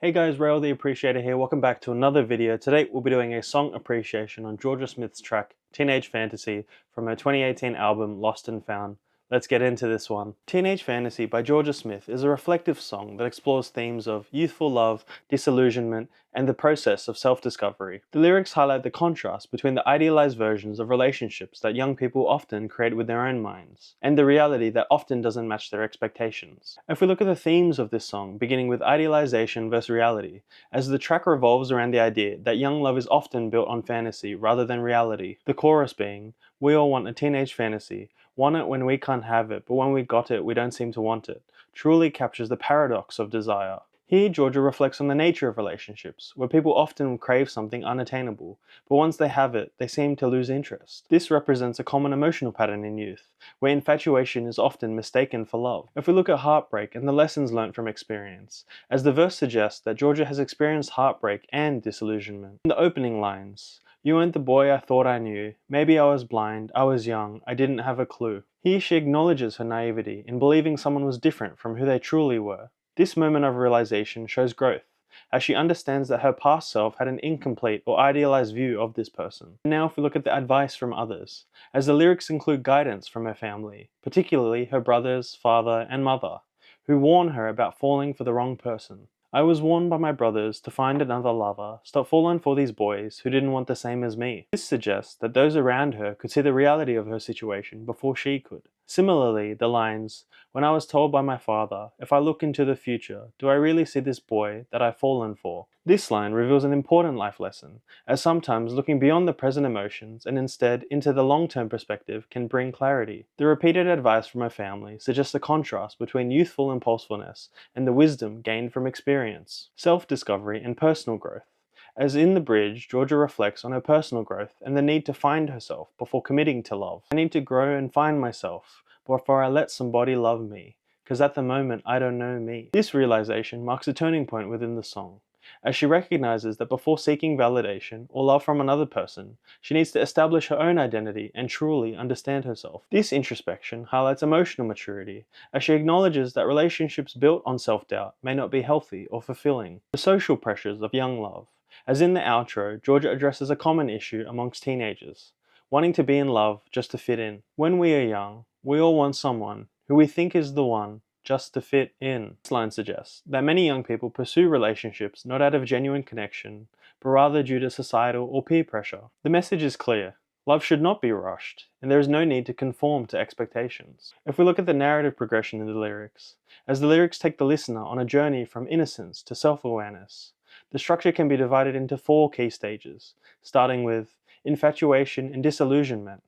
Hey guys, Rail the Appreciator here. Welcome back to another video. Today we'll be doing a song appreciation on Jorja Smith's track Teenage Fantasy from her 2018 album Lost and Found. Let's get into this one. Teenage Fantasy by Jorja Smith is a reflective song that explores themes of youthful love, disillusionment, and the process of self-discovery. The lyrics highlight the contrast between the idealized versions of relationships that young people often create with their own minds, and the reality that often doesn't match their expectations. If we look at the themes of this song, beginning with idealization versus reality, as the track revolves around the idea that young love is often built on fantasy rather than reality. The chorus being, "We all want a teenage fantasy, want it when we can't have it, but when we got it, we don't seem to want it," truly captures the paradox of desire. Here, Jorja reflects on the nature of relationships, where people often crave something unattainable, but once they have it, they seem to lose interest. This represents a common emotional pattern in youth, where infatuation is often mistaken for love. If we look at heartbreak and the lessons learned from experience, as the verse suggests that Jorja has experienced heartbreak and disillusionment. In the opening lines, "You weren't the boy I thought I knew. Maybe I was blind, I was young, I didn't have a clue." Here she acknowledges her naivety in believing someone was different from who they truly were. This moment of realization shows growth, as she understands that her past self had an incomplete or idealized view of this person. And now if we look at the advice from others, as the lyrics include guidance from her family, particularly her brothers, father, and mother, who warn her about falling for the wrong person. "I was warned by my brothers to find another lover, stop falling for these boys who didn't want the same as me." This suggests that those around her could see the reality of her situation before she could. Similarly, the lines, "When I was told by my father, if I look into the future, do I really see this boy that I've fallen for?" This line reveals an important life lesson, as sometimes looking beyond the present emotions and instead into the long-term perspective can bring clarity. The repeated advice from her family suggests a contrast between youthful impulsiveness and the wisdom gained from experience, self-discovery, and personal growth. As in the bridge, Jorja reflects on her personal growth and the need to find herself before committing to love. "I need to grow and find myself before I let somebody love me, 'cause at the moment I don't know me." This realization marks a turning point within the song, as she recognizes that before seeking validation or love from another person, she needs to establish her own identity and truly understand herself. This introspection highlights emotional maturity, as she acknowledges that relationships built on self-doubt may not be healthy or fulfilling. The social pressures of young love. As in the outro, Jorja addresses a common issue amongst teenagers, wanting to be in love just to fit in. "When we are young, we all want someone who we think is the one just to fit in." This line suggests that many young people pursue relationships not out of genuine connection, but rather due to societal or peer pressure. The message is clear. Love should not be rushed, and there is no need to conform to expectations. If we look at the narrative progression in the lyrics, as the lyrics take the listener on a journey from innocence to self-awareness, the structure can be divided into 4 key stages, starting with infatuation and disillusionment,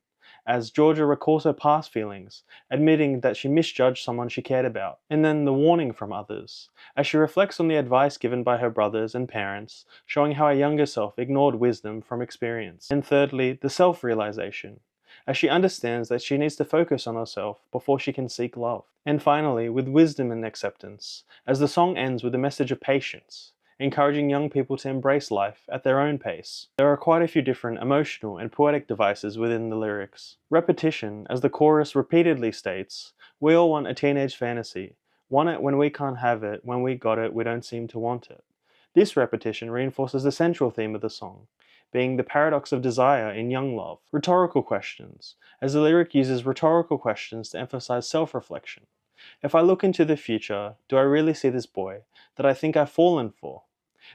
as Jorja recalls her past feelings, admitting that she misjudged someone she cared about, and then the warning from others, as she reflects on the advice given by her brothers and parents, showing how her younger self ignored wisdom from experience. And thirdly, the self-realization, as she understands that she needs to focus on herself before she can seek love. And finally, with wisdom and acceptance, as the song ends with a message of patience, encouraging young people to embrace life at their own pace. There are quite a few different emotional and poetic devices within the lyrics. Repetition, as the chorus repeatedly states, "We all want a teenage fantasy, want it when we can't have it, when we got it, we don't seem to want it." This repetition reinforces the central theme of the song, being the paradox of desire in young love. Rhetorical questions, as the lyric uses rhetorical questions to emphasize self-reflection. "If I look into the future, do I really see this boy that I think I've fallen for?"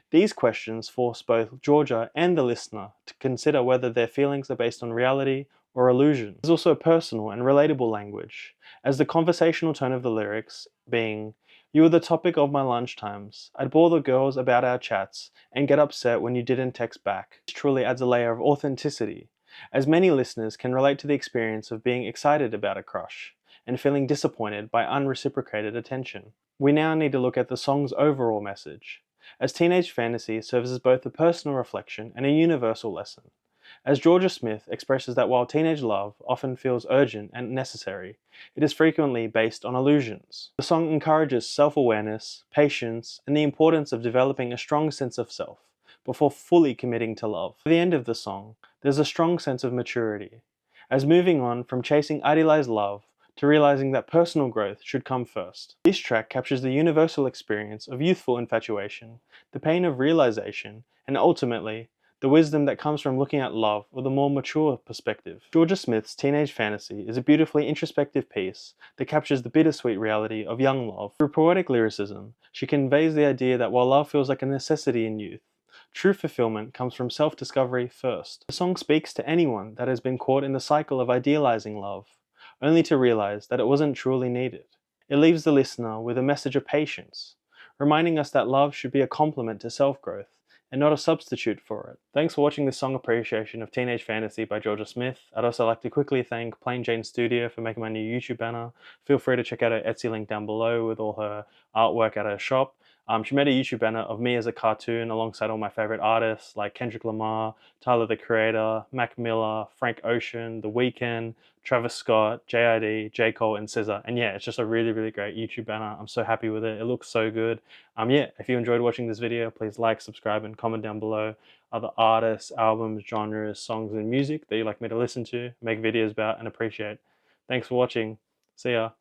These questions force both Jorja and the listener to consider whether their feelings are based on reality or illusion. There's also personal and relatable language, as the conversational tone of the lyrics being, "You were the topic of my lunchtimes. I'd bore the girls about our chats and get upset when you didn't text back." This truly adds a layer of authenticity, as many listeners can relate to the experience of being excited about a crush and feeling disappointed by unreciprocated attention. We now need to look at the song's overall message, as Teenage Fantasy serves as both a personal reflection and a universal lesson, as Jorja Smith expresses that while teenage love often feels urgent and necessary, it is frequently based on illusions. The song encourages self-awareness, patience, and the importance of developing a strong sense of self before fully committing to love. At the end of the song, there's a strong sense of maturity, as moving on from chasing idealized love to realizing that personal growth should come first. This track captures the universal experience of youthful infatuation, the pain of realization, and ultimately, the wisdom that comes from looking at love with a more mature perspective. Jorja Smith's Teenage Fantasy is a beautifully introspective piece that captures the bittersweet reality of young love. Through poetic lyricism, she conveys the idea that while love feels like a necessity in youth, true fulfillment comes from self-discovery first. The song speaks to anyone that has been caught in the cycle of idealizing love, only to realize that it wasn't truly needed. It leaves the listener with a message of patience, reminding us that love should be a complement to self-growth and not a substitute for it. Thanks for watching this song appreciation of Teenage Fantasy by Jorja Smith. I'd also like to quickly thank Plain Jane Studio for making my new YouTube banner. Feel free to check out her Etsy link down below with all her artwork at her shop. She made a YouTube banner of me as a cartoon alongside all my favorite artists like Kendrick Lamar, Tyler the Creator, Mac Miller, Frank Ocean, The Weeknd, Travis Scott, JID, J. Cole, and SZA. And yeah, it's just a really, really great YouTube banner. I'm so happy with it. It looks so good. Yeah, if you enjoyed watching this video, please like, subscribe, and comment down below other artists, albums, genres, songs, and music that you'd like me to listen to, make videos about, and appreciate. Thanks for watching. See ya.